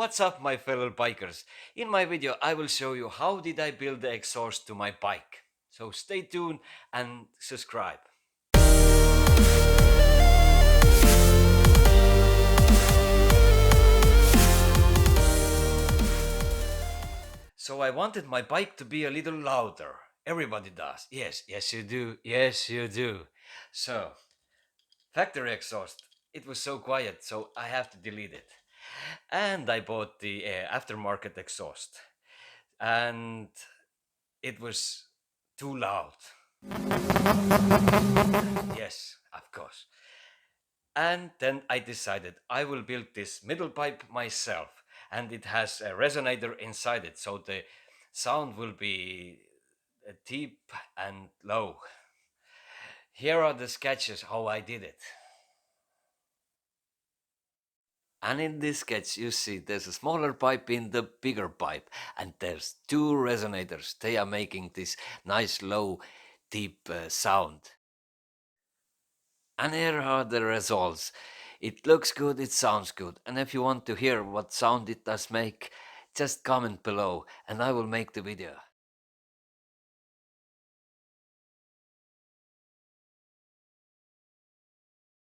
What's up, my fellow bikers? In my video I will show you how did I build the exhaust to my bike. So stay tuned and subscribe. So I wanted my bike to be a little louder. Everybody does. Yes, you do. Yes, you do. So, factory exhaust. It was so quiet, so I have to delete it. And I bought the aftermarket exhaust. And it was too loud. Yes, of course. And then I decided I will build this middle pipe myself, and it has a resonator inside it, so the sound will be deep and low. Here are the sketches how I did it. And in this sketch you see there's a smaller pipe in the bigger pipe, and there's two resonators. They are making this nice low deep sound. And here are the results. It looks good, it sounds good. And if you want to hear what sound it does make, just comment below and I will make the video.